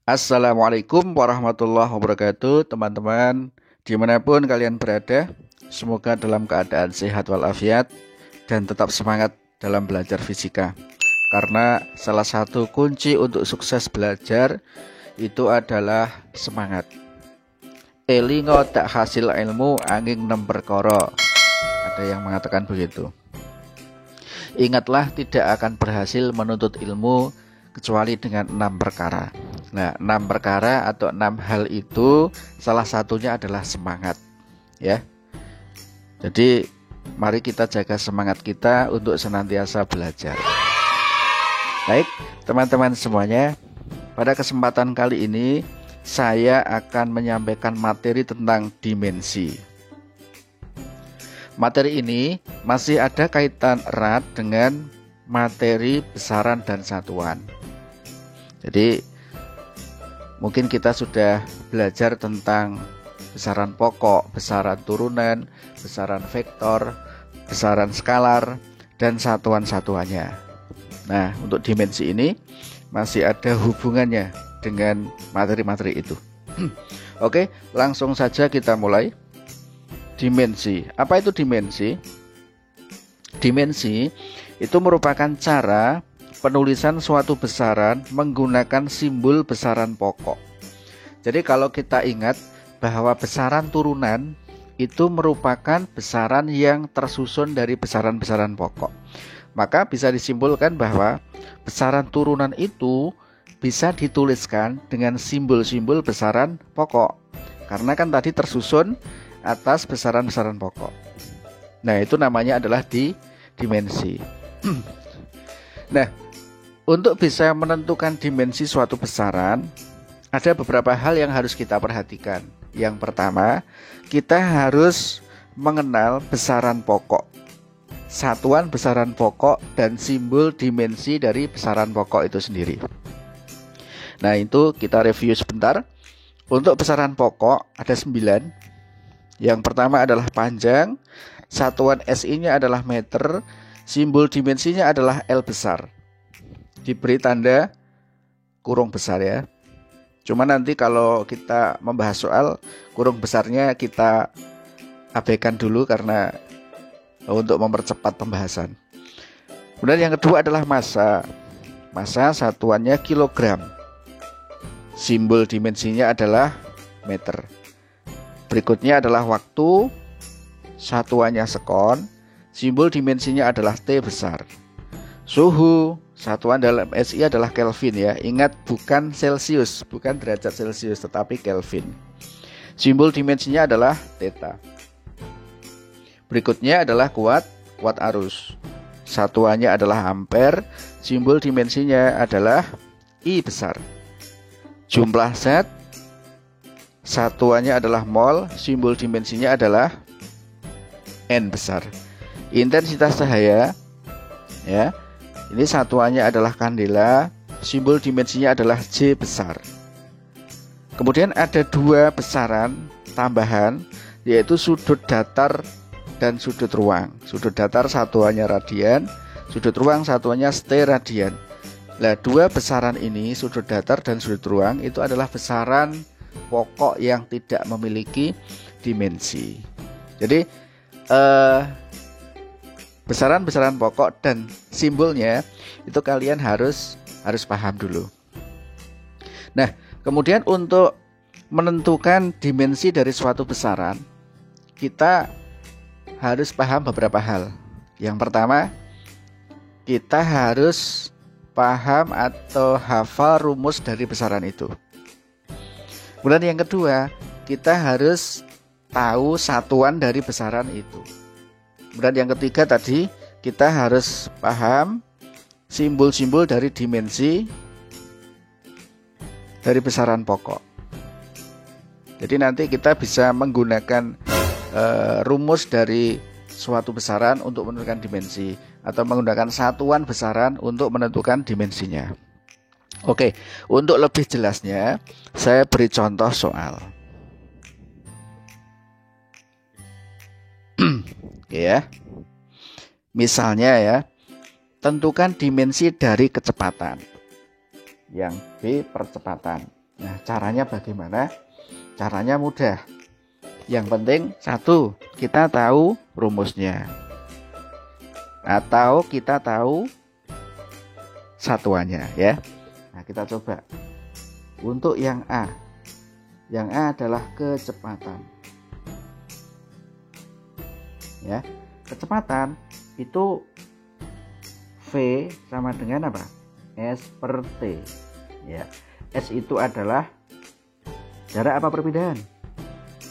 Assalamualaikum warahmatullahi wabarakatuh, teman-teman. Dimanapun kalian berada, semoga dalam keadaan sehat walafiat dan tetap semangat dalam belajar fisika. Karena salah satu kunci untuk sukses belajar itu adalah semangat. Elingo tak hasil ilmu angin 6 perkara. Ada yang mengatakan begitu. Ingatlah, tidak akan berhasil menuntut ilmu kecuali dengan 6 perkara. Nah, 6 perkara atau 6 hal itu salah satunya adalah semangat, ya. Jadi mari kita jaga semangat kita untuk senantiasa belajar. Baik, teman-teman semuanya, pada kesempatan kali ini saya akan menyampaikan materi tentang dimensi. Materi ini masih ada kaitan erat dengan materi besaran dan satuan. Jadi mungkin kita sudah belajar tentang besaran pokok, besaran turunan, besaran vektor, besaran skalar, dan satuan-satuannya. Nah, untuk dimensi ini masih ada hubungannya dengan materi-materi itu. Oke, langsung saja kita mulai. Dimensi. Apa itu dimensi? Dimensi itu merupakan cara penulisan suatu besaran menggunakan simbol besaran pokok. Jadi kalau kita ingat bahwa besaran turunan itu merupakan besaran yang tersusun dari besaran-besaran pokok, maka bisa disimpulkan bahwa besaran turunan itu bisa dituliskan dengan simbol-simbol besaran pokok, karena kan tadi tersusun atas besaran-besaran pokok. Nah, itu namanya adalah dimensi. Nah, untuk bisa menentukan dimensi suatu besaran, ada beberapa hal yang harus kita perhatikan. Yang pertama, kita harus mengenal besaran pokok, satuan besaran pokok, dan simbol dimensi dari besaran pokok itu sendiri. Nah, itu kita review sebentar. Untuk besaran pokok ada 9. Yang pertama adalah panjang, satuan SI-nya adalah meter, simbol dimensinya adalah L besar. Diberi tanda kurung besar, ya. Cuma nanti kalau kita membahas soal kurung besarnya kita abaikan dulu karena untuk mempercepat pembahasan. Kemudian yang kedua adalah massa. Massa satuannya kilogram. Simbol dimensinya adalah meter. Berikutnya adalah waktu, satuannya sekon, simbol dimensinya adalah T besar. Suhu, satuan dalam SI adalah Kelvin, ya. Ingat, bukan Celcius, bukan derajat Celcius, tetapi Kelvin. Simbol dimensinya adalah theta. Berikutnya adalah kuat arus. Satuannya adalah ampere, simbol dimensinya adalah I besar. Jumlah zat, satuannya adalah mol, simbol dimensinya adalah N besar. Intensitas cahaya, ya. Ini satuannya adalah kandela, simbol dimensinya adalah J besar. Kemudian ada 2 besaran tambahan, yaitu sudut datar dan sudut ruang. Sudut datar satuannya radian, sudut ruang satuannya steradian. Nah, 2 besaran ini, sudut datar dan sudut ruang, itu adalah besaran pokok yang tidak memiliki dimensi. Jadi besaran-besaran pokok dan simbolnya itu kalian harus paham dulu. Nah, kemudian untuk menentukan dimensi dari suatu besaran, kita harus paham beberapa hal. Yang pertama, kita harus paham atau hafal rumus dari besaran itu. Kemudian yang kedua, kita harus tahu satuan dari besaran itu. Kemudian yang ketiga tadi, kita harus paham simbol-simbol dari dimensi dari besaran pokok. Jadi nanti kita bisa menggunakan rumus dari suatu besaran untuk menentukan dimensi, atau menggunakan satuan besaran untuk menentukan dimensinya. Oke, untuk lebih jelasnya saya beri contoh soal. Oke, ya. Misalnya, ya, tentukan dimensi dari kecepatan. Yang B percepatan. Nah, caranya bagaimana? Caranya mudah. Yang penting satu, kita tahu rumusnya. Atau kita tahu satuannya ya. Nah, kita coba. Untuk yang A. Yang A adalah kecepatan. Ya. Kecepatan itu V sama dengan apa? S per T. Ya. S itu adalah jarak apa perpindahan?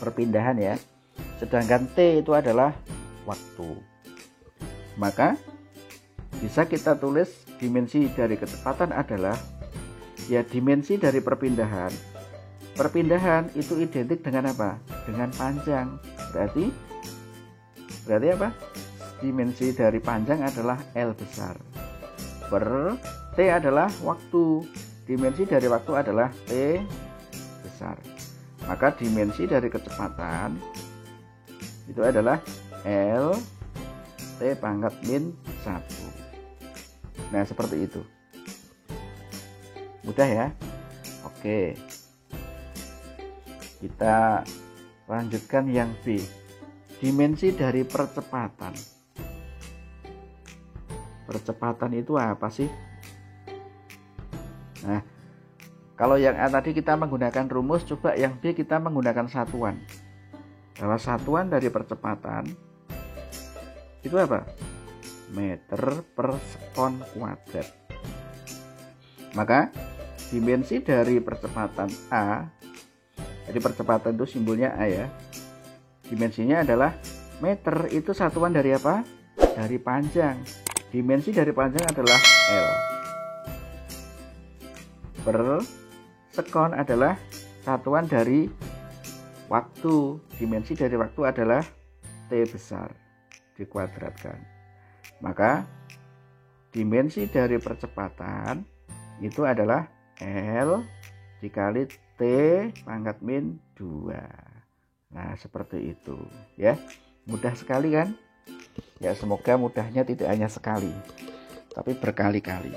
Perpindahan ya. Sedangkan T itu adalah waktu. Maka bisa kita tulis dimensi dari kecepatan adalah ya dimensi dari perpindahan. Perpindahan itu identik dengan apa? Dengan panjang. Berarti apa? Dimensi dari panjang adalah L besar. Per T adalah waktu. Dimensi dari waktu adalah T besar. Maka dimensi dari kecepatan itu adalah L T pangkat min 1. Nah, seperti itu. Mudah ya? Oke. Kita lanjutkan yang B. Dimensi dari percepatan. Percepatan itu apa sih? Nah, kalau yang A tadi kita menggunakan rumus, coba yang B kita menggunakan satuan. Bahwa satuan dari percepatan itu apa? Meter per sekon kuadrat. Maka dimensi dari percepatan A, jadi percepatan itu simbolnya A ya, dimensinya adalah meter, itu satuan dari apa? Dari panjang. Dimensi dari panjang adalah L. Per sekon adalah satuan dari waktu. Dimensi dari waktu adalah T besar dikuadratkan. Maka dimensi dari percepatan itu adalah L dikali T pangkat min 2. Nah, seperti itu ya. Mudah sekali kan? Ya, semoga mudahnya tidak hanya sekali, tapi berkali-kali.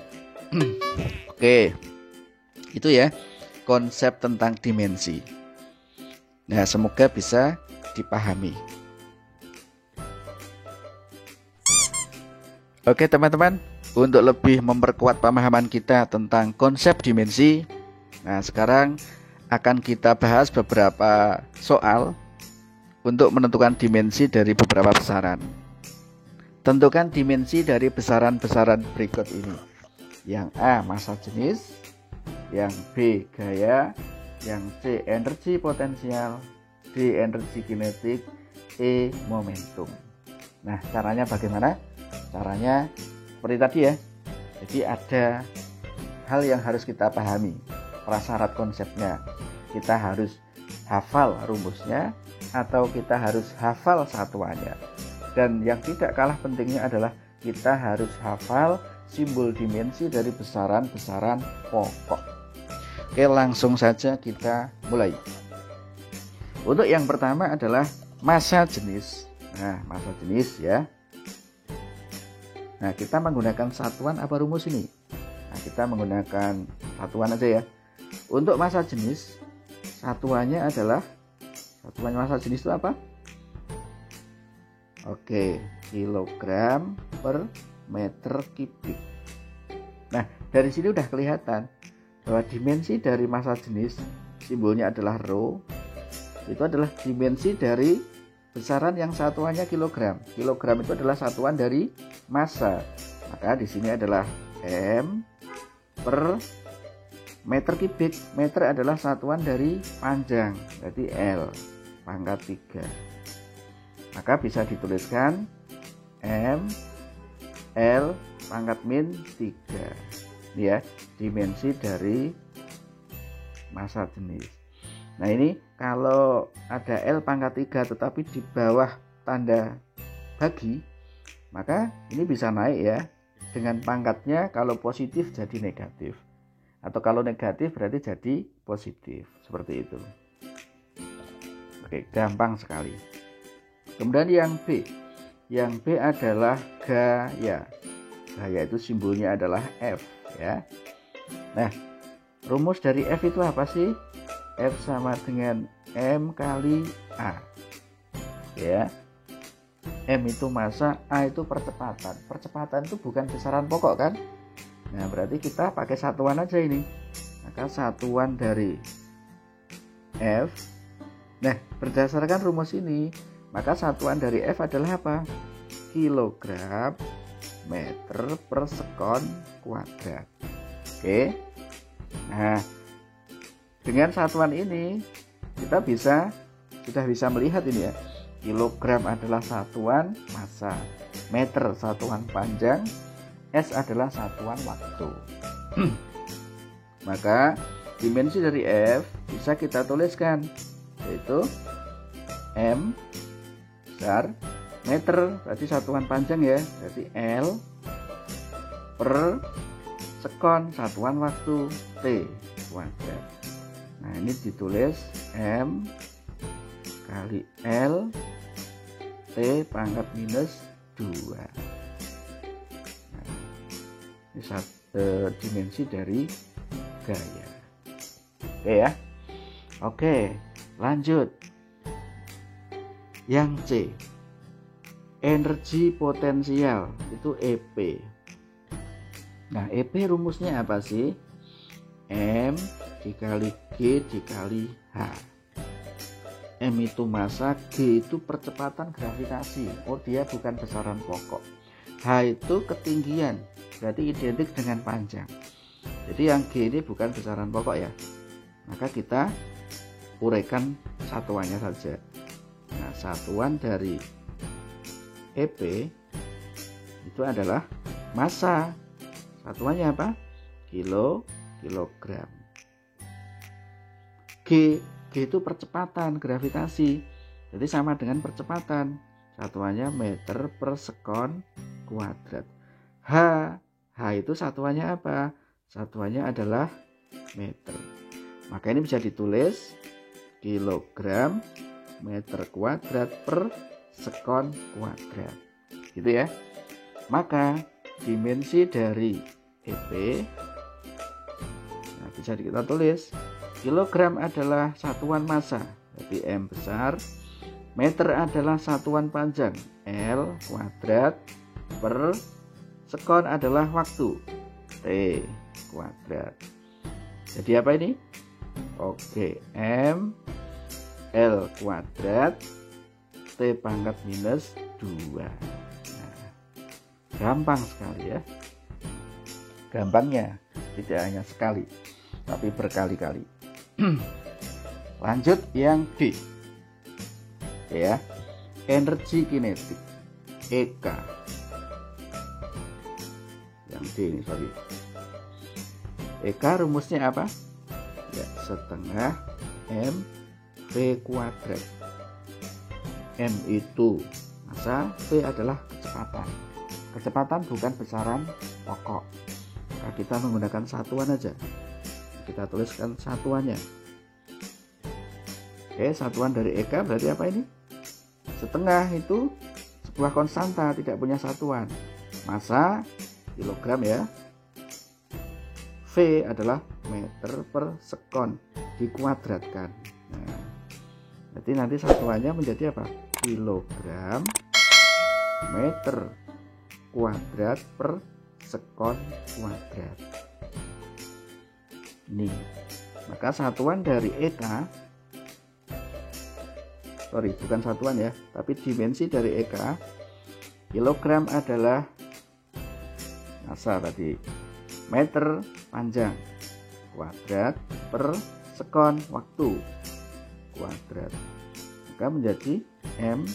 Oke. Itu ya konsep tentang dimensi. Nah, semoga bisa dipahami. Oke teman-teman, untuk lebih memperkuat pemahaman kita tentang konsep dimensi, nah sekarang akan kita bahas beberapa soal untuk menentukan dimensi dari beberapa besaran. Tentukan dimensi dari besaran-besaran berikut ini. Yang A massa jenis, yang B gaya, yang C energi potensial, D energi kinetik, E momentum. Nah, caranya bagaimana? Caranya seperti tadi ya. Jadi ada hal yang harus kita pahami, prasyarat konsepnya. Kita harus hafal rumusnya atau kita harus hafal satuannya. Dan yang tidak kalah pentingnya adalah kita harus hafal simbol dimensi dari besaran-besaran pokok. Oke, langsung saja kita mulai. Untuk yang pertama adalah massa jenis. Nah, massa jenis ya. Nah, kita menggunakan satuan apa rumus ini? Nah, kita menggunakan satuan aja ya. Untuk massa jenis, satuannya adalah, satuan massa jenis itu apa? Oke, kilogram per meter kubik. Nah, dari sini udah kelihatan bahwa dimensi dari massa jenis, simbolnya adalah rho, itu adalah dimensi dari besaran yang satuannya kilogram. Kilogram itu adalah satuan dari massa. Maka di sini adalah M per meter kubik. Meter adalah satuan dari panjang, berarti L pangkat 3. Maka bisa dituliskan M L pangkat min 3. Ini ya, dimensi dari massa jenis. Nah, ini kalau ada L pangkat 3 tetapi di bawah tanda bagi, maka ini bisa naik ya. Dengan pangkatnya, kalau positif jadi negatif, atau kalau negatif berarti jadi positif. Seperti itu. Oke, gampang sekali. Kemudian yang B. Yang B adalah gaya. Gaya itu simbolnya adalah F ya. Nah, rumus dari F itu apa sih? F sama dengan M kali A. Ya. M itu massa, A itu percepatan. Percepatan itu bukan besaran pokok kan? Nah, berarti kita pakai satuan aja ini. Maka satuan dari F. Nah, berdasarkan rumus ini, maka satuan dari F adalah apa? Kilogram meter per sekon kuadrat. Oke. Nah, dengan satuan ini kita sudah bisa melihat ini ya. Kilogram adalah satuan massa, meter satuan panjang, S adalah satuan waktu. Maka dimensi dari F bisa kita tuliskan, yaitu M besar meter, berarti satuan panjang ya, berarti L per sekon satuan waktu, T kuadrat. Nah, ini ditulis M kali L T pangkat minus 2. Nah, ini dimensi dari gaya. Oke ya. Oke, lanjut. Yang C, energi potensial, itu EP. Nah, EP rumusnya apa sih? M dikali G dikali H. M itu massa, G itu percepatan gravitasi. Oh, dia bukan besaran pokok. H itu ketinggian, berarti identik dengan panjang. Jadi yang G ini bukan besaran pokok ya. Maka kita uraikan satuannya saja. Nah, satuan dari EP itu adalah massa. Satuannya apa? Kilogram. G itu percepatan gravitasi, jadi sama dengan percepatan. Satuannya meter per sekon kuadrat. H itu satuannya apa? Satuannya adalah meter. Maka ini bisa ditulis kilogram meter kuadrat per sekon kuadrat, gitu ya. Maka dimensi dari EP, nah, bisa kita tulis kilogram adalah satuan massa, berarti M besar. Meter adalah satuan panjang, L kuadrat, per sekon adalah waktu, T kuadrat. Jadi apa ini? Oke, M L kuadrat T pangkat minus 2. Nah, gampang sekali ya. Gampangnya tidak hanya sekali, tapi berkali-kali. Lanjut yang D ya, energi kinetik, EK. Yang D ini sorry. EK rumusnya apa? Ya, setengah M V kuadrat. M itu massa, V adalah kecepatan. Kecepatan bukan besaran pokok. Nah, kita menggunakan satuan aja. Kita tuliskan satuannya. Oke, satuan dari EK berarti apa ini? Setengah itu sebuah konstanta, tidak punya satuan. Massa kilogram ya. V adalah meter per sekon dikuadratkan. Nah, berarti nanti satuannya menjadi apa? Kilogram meter kuadrat per sekon kuadrat. Nih, maka satuan dari EK, sorry bukan satuan ya, tapi dimensi dari EK, kilogram adalah massa tadi, meter panjang kuadrat per sekon waktu kuadrat, maka menjadi M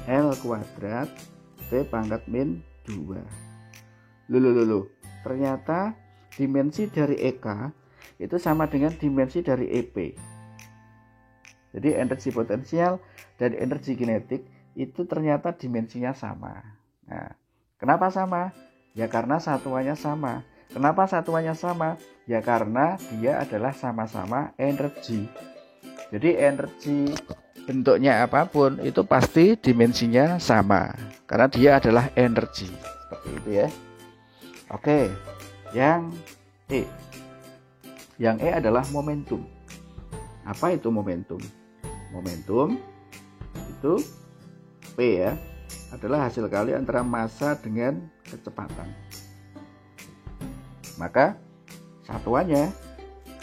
L kuadrat T pangkat min 2. Loh, ternyata dimensi dari EK itu sama dengan dimensi dari EP. Jadi energi potensial dan energi kinetik itu ternyata dimensinya sama. Nah, kenapa sama? Ya karena satuannya sama. Kenapa satuannya sama? Ya karena dia adalah sama-sama energi. Jadi energi bentuknya apapun itu pasti dimensinya sama. Karena dia adalah energi. Seperti itu ya. Oke. Yang E, Yang E adalah momentum. Apa itu momentum? Momentum itu P ya, adalah hasil kali antara massa dengan kecepatan. Maka satuannya,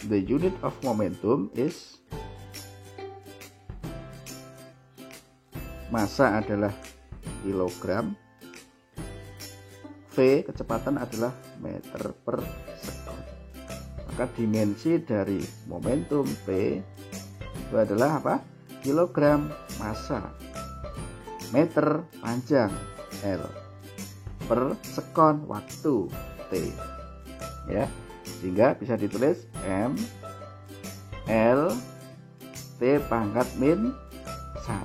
the unit of momentum is, massa adalah kilogram, V kecepatan adalah meter per sekon. Maka dimensi dari momentum P itu adalah apa? Kilogram massa, meter panjang L, per sekon waktu T. Ya, sehingga bisa ditulis M L T pangkat min 1.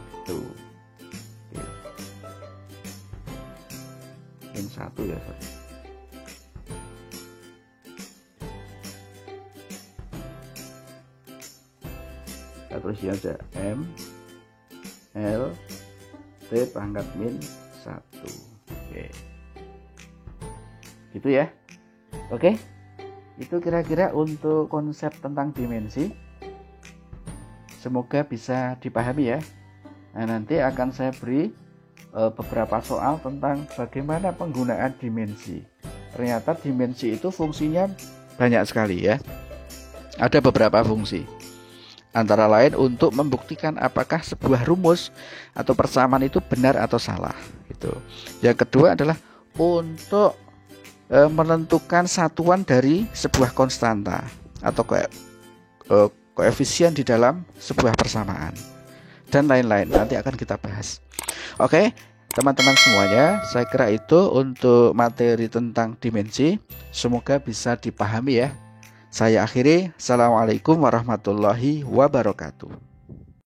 Min 1 ya, sorry. Kita tulis aja M L T pangkat min 1. Oke. Gitu ya. Oke. Itu kira-kira untuk konsep tentang dimensi. Semoga bisa dipahami ya. Nah, nanti akan saya beri beberapa soal tentang bagaimana penggunaan dimensi. Ternyata dimensi itu fungsinya banyak sekali ya. Ada beberapa fungsi. Antara lain untuk membuktikan apakah sebuah rumus atau persamaan itu benar atau salah. Gitu. Yang kedua adalah untuk menentukan satuan dari sebuah konstanta atau koefisien di dalam sebuah persamaan dan lain-lain. Nanti akan kita bahas. Oke, teman-teman semuanya, saya kira itu untuk materi tentang dimensi. Semoga bisa dipahami ya. Saya akhiri. Assalamualaikum warahmatullahi wabarakatuh.